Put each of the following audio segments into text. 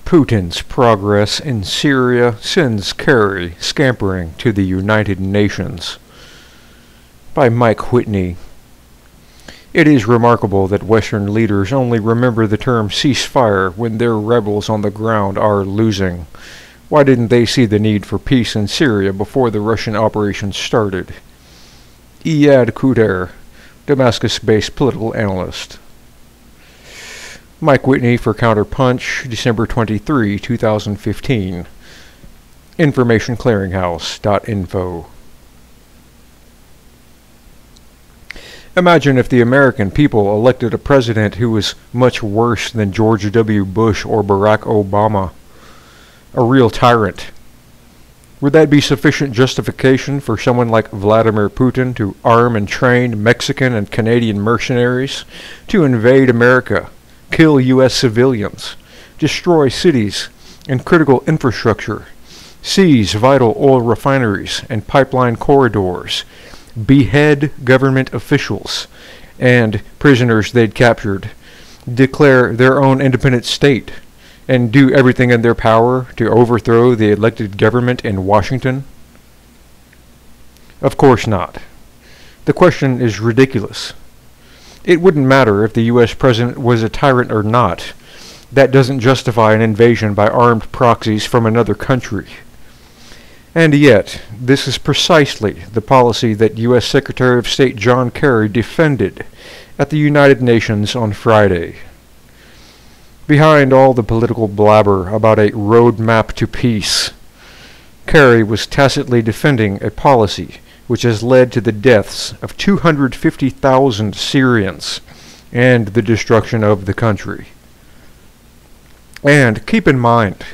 Putin's progress in Syria sends Kerry scampering to the United Nations. By Mike Whitney. It is remarkable that Western leaders only remember the term ceasefire when their rebels on the ground are losing. Why didn't they see the need for peace in Syria before the Russian operation started? Iyad Kuder, Damascus-based political analyst. Mike Whitney for Counterpunch, December 23, 2015. InformationClearinghouse.info. Imagine if the American people elected a president who was much worse than George W. Bush or Barack Obama. A real tyrant. Would that be sufficient justification for someone like Vladimir Putin to arm and train Mexican and Canadian mercenaries to invade America, kill U.S. civilians, destroy cities and critical infrastructure, seize vital oil refineries and pipeline corridors, behead government officials and prisoners they'd captured, declare their own independent state, and do everything in their power to overthrow the elected government in Washington? Of course not. The question is ridiculous. It wouldn't matter if the U.S. president was a tyrant or not. That doesn't justify an invasion by armed proxies from another country. And yet, this is precisely the policy that U.S. Secretary of State John Kerry defended at the United Nations on Friday. Behind all the political blabber about a roadmap to peace, Kerry was tacitly defending a policy which has led to the deaths of 250,000 Syrians and the destruction of the country. And keep in mind,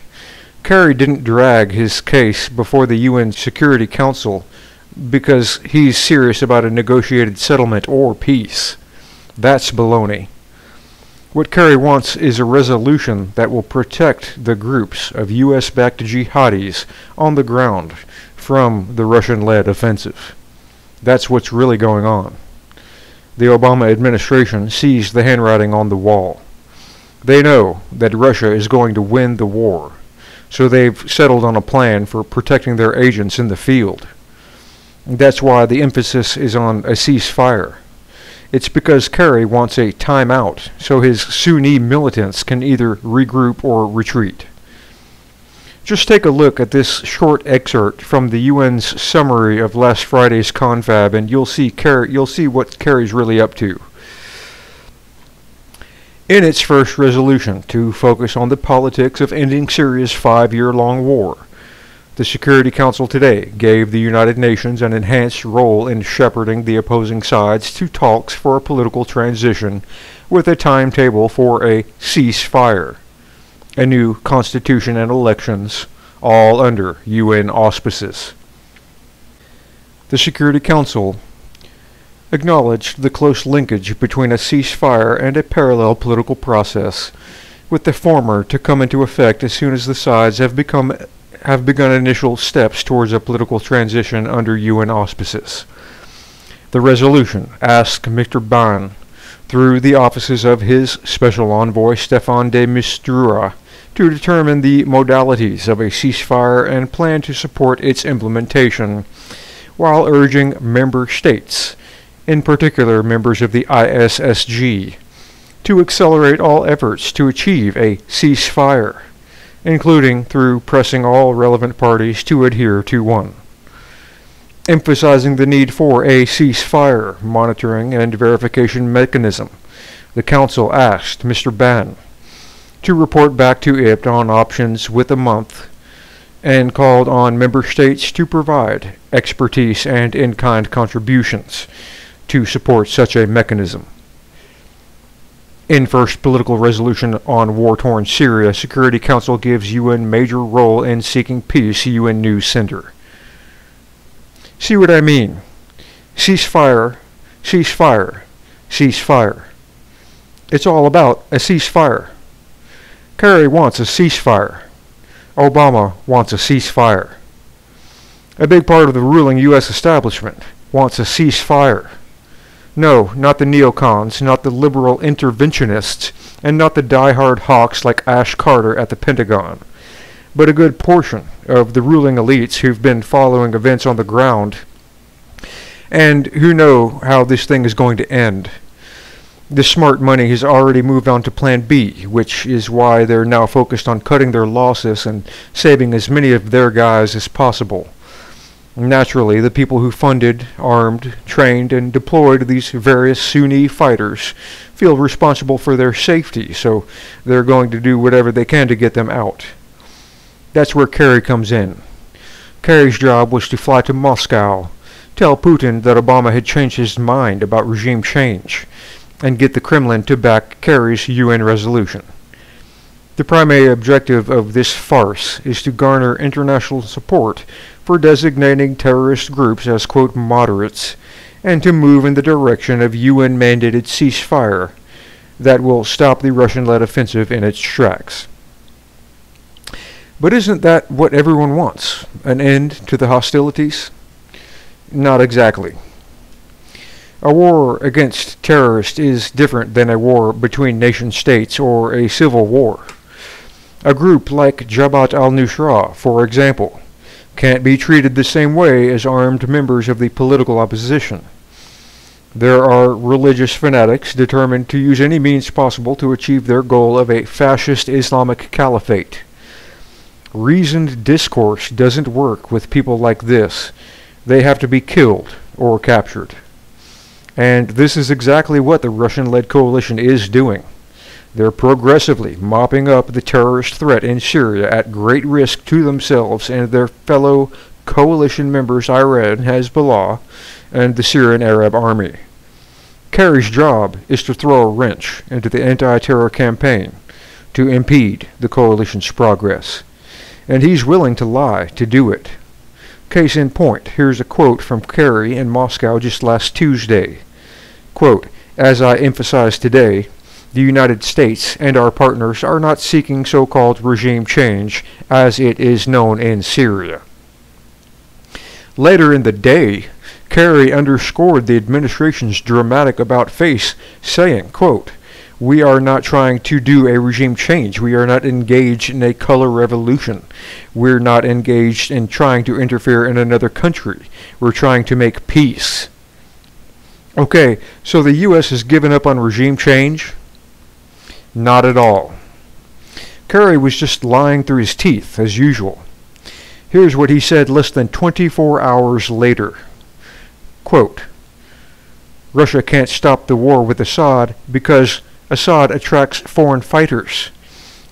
Kerry didn't drag his case before the UN Security Council because he's serious about a negotiated settlement or peace. That's baloney. What Kerry wants is a resolution that will protect the groups of U.S.-backed jihadis on the ground from the Russian-led offensive. That's what's really going on. The Obama administration sees the handwriting on the wall. They know that Russia is going to win the war, so they've settled on a plan for protecting their agents in the field. That's why the emphasis is on a ceasefire. It's because Kerry wants a timeout, so his Sunni militants can either regroup or retreat. Just take a look at this short excerpt from the UN's summary of last Friday's confab, and you'll see what Kerry's really up to. In its first resolution to focus on the politics of ending Syria's 5-year-long war, the Security Council today gave the United Nations an enhanced role in shepherding the opposing sides to talks for a political transition with a timetable for a ceasefire, a new constitution and elections, all under UN auspices. The Security Council acknowledged the close linkage between a ceasefire and a parallel political process, with the former to come into effect as soon as the sides have begun initial steps towards a political transition under UN auspices. The resolution asked Mr. Ban, through the offices of his Special Envoy Staffan de Mistura, to determine the modalities of a ceasefire and plan to support its implementation, while urging member states, in particular members of the ISSG, to accelerate all efforts to achieve a ceasefire, including through pressing all relevant parties to adhere to one. Emphasizing the need for a ceasefire monitoring and verification mechanism, the Council asked Mr. Ban to report back to it on options within a month, and called on member states to provide expertise and in-kind contributions to support such a mechanism. In first political resolution on war-torn Syria, Security Council gives UN major role in seeking peace, UN News Center. See what I mean? Ceasefire, ceasefire, ceasefire. It's all about a ceasefire. Kerry wants a ceasefire. Obama wants a ceasefire. A big part of the ruling U.S. establishment wants a ceasefire. No, not the neocons, not the liberal interventionists, and not the die-hard hawks like Ash Carter at the Pentagon, but a good portion of the ruling elites who've been following events on the ground and who know how this thing is going to end. The smart money has already moved on to Plan B, which is why they're now focused on cutting their losses and saving as many of their guys as possible. Naturally, the people who funded, armed, trained, and deployed these various Sunni fighters feel responsible for their safety, so they're going to do whatever they can to get them out. That's where Kerry comes in. Kerry's job was to fly to Moscow, tell Putin that Obama had changed his mind about regime change, and get the Kremlin to back Kerry's UN resolution. The primary objective of this farce is to garner international support for designating terrorist groups as, quote, moderates, and to move in the direction of UN-mandated ceasefire that will stop the Russian-led offensive in its tracks. But isn't that what everyone wants? An end to the hostilities? Not exactly. A war against terrorists is different than a war between nation-states or a civil war. A group like Jabhat al-Nusra, for example, can't be treated the same way as armed members of the political opposition. There are religious fanatics determined to use any means possible to achieve their goal of a fascist Islamic caliphate. Reasoned discourse doesn't work with people like this. They have to be killed or captured. And this is exactly what the Russian-led coalition is doing. They're progressively mopping up the terrorist threat in Syria at great risk to themselves and their fellow coalition members Iran, Hezbollah, and the Syrian Arab Army. Kerry's job is to throw a wrench into the anti-terror campaign to impede the coalition's progress. And he's willing to lie to do it. Case in point, here's a quote from Kerry in Moscow just last Tuesday. Quote, "As I emphasized today, the United States and our partners are not seeking so-called regime change as it is known in Syria." Later in the day, Kerry underscored the administration's dramatic about-face, saying, quote, "We are not trying to do a regime change. We are not engaged in a color revolution. We're not engaged in trying to interfere in another country. We're trying to make peace." Okay, so the U.S. has given up on regime change? Not at all. Kerry was just lying through his teeth, as usual. Here's what he said less than 24 hours later. Quote, "Russia can't stop the war with Assad because Assad attracts foreign fighters.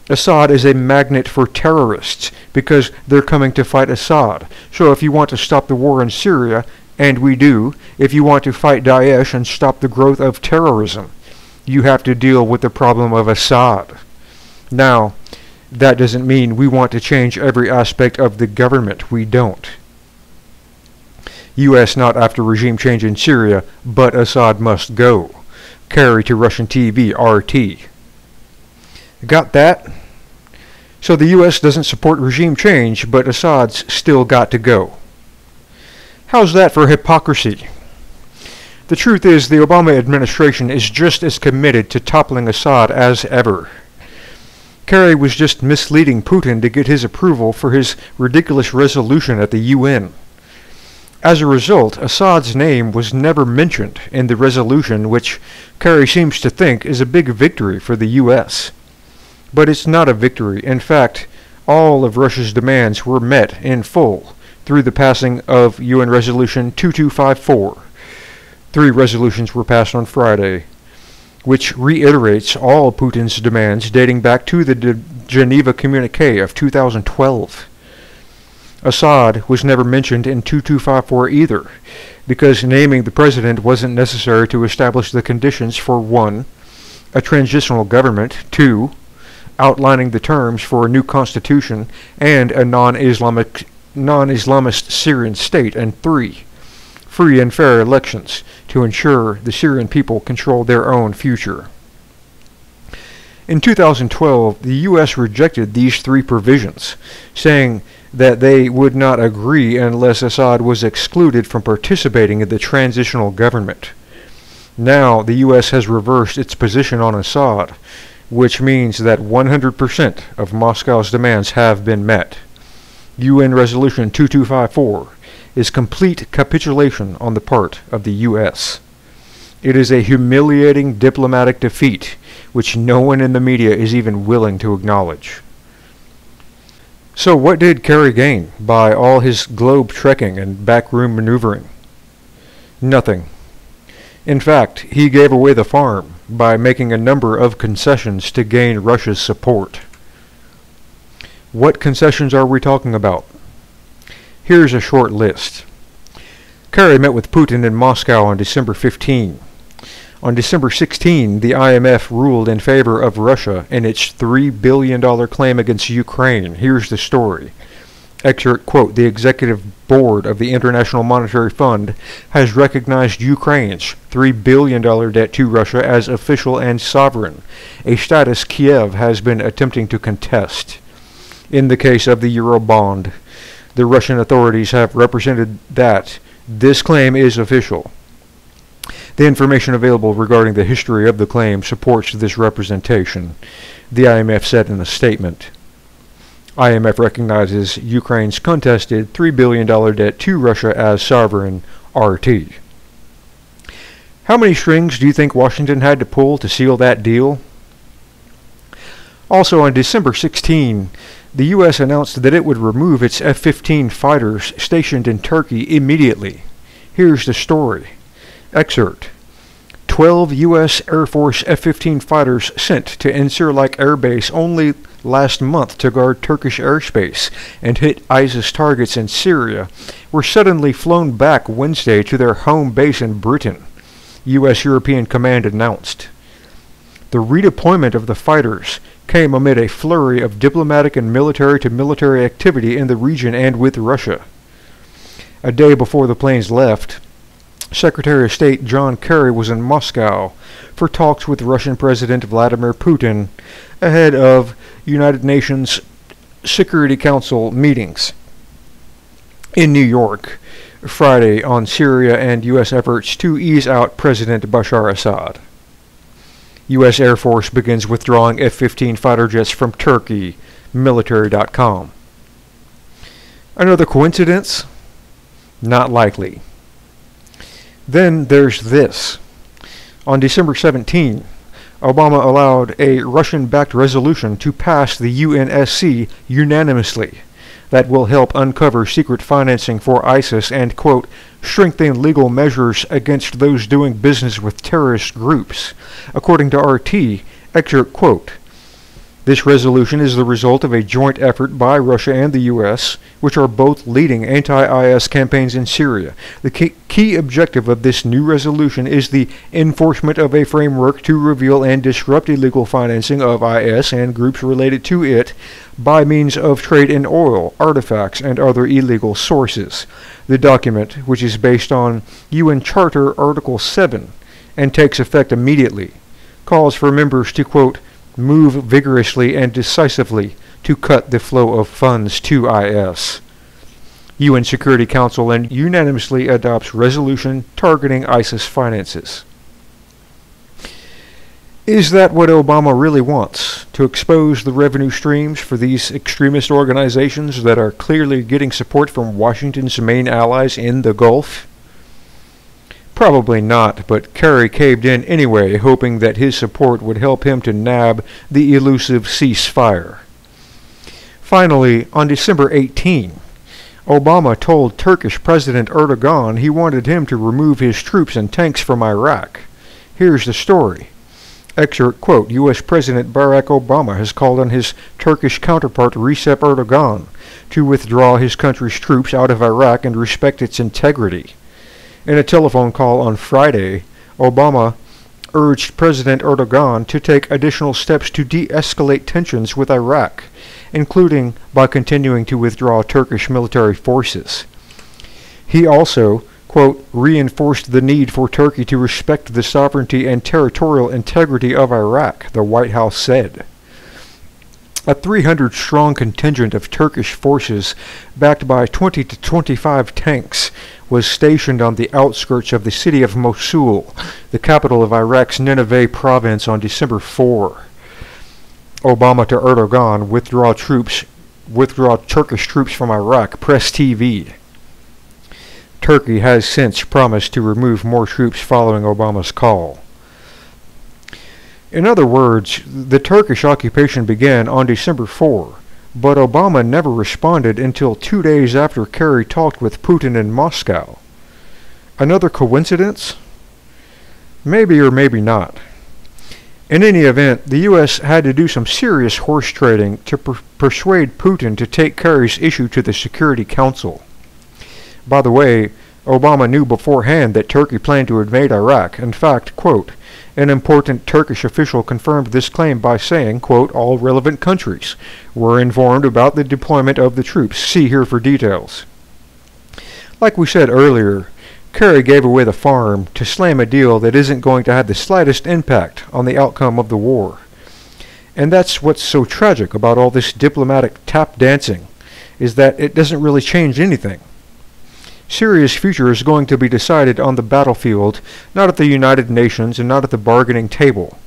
Assad is a magnet for terrorists because they're coming to fight Assad. So if you want to stop the war in Syria, and we do, if you want to fight Daesh and stop the growth of terrorism, you have to deal with the problem of Assad. Now, that doesn't mean we want to change every aspect of the government. We don't. U.S. not after regime change in Syria, but Assad must go." Kerry to Russian TV, RT. Got that? So the U.S. doesn't support regime change, but Assad's still got to go. How's that for hypocrisy? The truth is the Obama administration is just as committed to toppling Assad as ever. Kerry was just misleading Putin to get his approval for his ridiculous resolution at the UN. As a result, Assad's name was never mentioned in the resolution, which Kerry seems to think is a big victory for the U.S. But it's not a victory. In fact, all of Russia's demands were met in full through the passing of UN Resolution 2254. 3 resolutions were passed on Friday, which reiterates all Putin's demands dating back to the Geneva Communique of 2012. Assad was never mentioned in 2254 either, because naming the president wasn't necessary to establish the conditions for 1. A transitional government, 2. Outlining the terms for a new constitution and a non-Islamist Syrian state, and 3. Free and fair elections to ensure the Syrian people control their own future. In 2012, the U.S. rejected these 3 provisions, saying that they would not agree unless Assad was excluded from participating in the transitional government. Now the U.S. has reversed its position on Assad, which means that 100% of Moscow's demands have been met. UN Resolution 2254 is complete capitulation on the part of the U.S. It is a humiliating diplomatic defeat, which no one in the media is even willing to acknowledge. So what did Kerry gain by all his globe trekking and backroom maneuvering? Nothing. In fact, he gave away the farm by making a number of concessions to gain Russia's support. What concessions are we talking about? Here's a short list. Kerry met with Putin in Moscow on December 15. On December 16, the IMF ruled in favor of Russia in its $3 billion claim against Ukraine. Here's the story. Excerpt, quote, "The Executive Board of the International Monetary Fund has recognized Ukraine's $3 billion debt to Russia as official and sovereign, a status Kiev has been attempting to contest. In the case of the Eurobond, the Russian authorities have represented that this claim is official. The information available regarding the history of the claim supports this representation," the IMF said in a statement. IMF recognizes Ukraine's contested $3 billion debt to Russia as sovereign RT. How many strings do you think Washington had to pull to seal that deal? Also on December 16, the U.S. announced that it would remove its F-15 fighters stationed in Turkey immediately. Here's the story. Excerpt. 12 U.S. Air Force F-15 fighters sent to Incirlik Air Base only last month to guard Turkish airspace and hit ISIS targets in Syria were suddenly flown back Wednesday to their home base in Britain, U.S. European Command announced. The redeployment of the fighters came amid a flurry of diplomatic and military-to-military activity in the region and with Russia. A day before the planes left, Secretary of State John Kerry was in Moscow for talks with Russian President Vladimir Putin ahead of United Nations Security Council meetings in New York Friday on Syria and U.S. efforts to ease out President Bashar Assad. U.S. Air Force begins withdrawing F-15 fighter jets from Turkey, military.com. Another coincidence? Not likely. Then there's this. On December 17, Obama allowed a Russian-backed resolution to pass the UNSC unanimously that will help uncover secret financing for ISIS and, quote, strengthen legal measures against those doing business with terrorist groups. According to RT, excerpt, quote, "This resolution is the result of a joint effort by Russia and the U.S., which are both leading anti-IS campaigns in Syria. The key objective of this new resolution is the enforcement of a framework to reveal and disrupt illegal financing of IS and groups related to it by means of trade in oil, artifacts, and other illegal sources. The document, which is based on UN Charter Article 7 and takes effect immediately, calls for members to, quote, move vigorously and decisively to cut the flow of funds to IS. UN Security Council and unanimously adopts resolution targeting ISIS finances." Is that what Obama really wants? To expose the revenue streams for these extremist organizations that are clearly getting support from Washington's main allies in the Gulf? Probably not, but Kerry caved in anyway, hoping that his support would help him to nab the elusive ceasefire. Finally, on December 18, Obama told Turkish President Erdogan he wanted him to remove his troops and tanks from Iraq. Here's the story. Excerpt, quote, U.S. President Barack Obama has called on his Turkish counterpart Recep Erdogan to withdraw his country's troops out of Iraq and respect its integrity. In a telephone call on Friday, Obama urged President Erdogan to take additional steps to de-escalate tensions with Iraq, including by continuing to withdraw Turkish military forces. He also, quote, reinforced the need for Turkey to respect the sovereignty and territorial integrity of Iraq, the White House said. A 300-strong contingent of Turkish forces, backed by 20 to 25 tanks, was stationed on the outskirts of the city of Mosul, the capital of Iraq's Nineveh province, on December 4. Obama to Erdogan, withdraw Turkish troops from Iraq, Press TV. Turkey has since promised to remove more troops following Obama's call. In other words, the Turkish occupation began on December 4, but Obama never responded until 2 days after Kerry talked with Putin in Moscow. Another coincidence? Maybe or maybe not. In any event, the U.S. had to do some serious horse trading to persuade Putin to take Kerry's issue to the Security Council. By the way, Obama knew beforehand that Turkey planned to invade Iraq. In fact, quote, an important Turkish official confirmed this claim by saying, quote, all relevant countries were informed about the deployment of the troops. See here for details. Like we said earlier, Kerry gave away the farm to slam a deal that isn't going to have the slightest impact on the outcome of the war. And that's what's so tragic about all this diplomatic tap dancing, is that it doesn't really change anything. Syria's future is going to be decided on the battlefield, not at the United Nations and not at the bargaining table.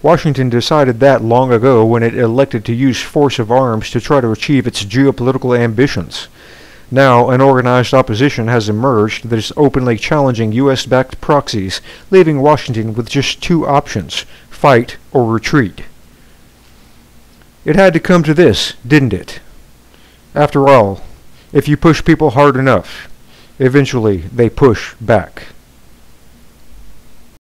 Washington decided that long ago when it elected to use force of arms to try to achieve its geopolitical ambitions. Now, an organized opposition has emerged that is openly challenging U.S.-backed proxies, leaving Washington with just two options, fight or retreat. It had to come to this, didn't it? After all, if you push people hard enough, eventually they push back.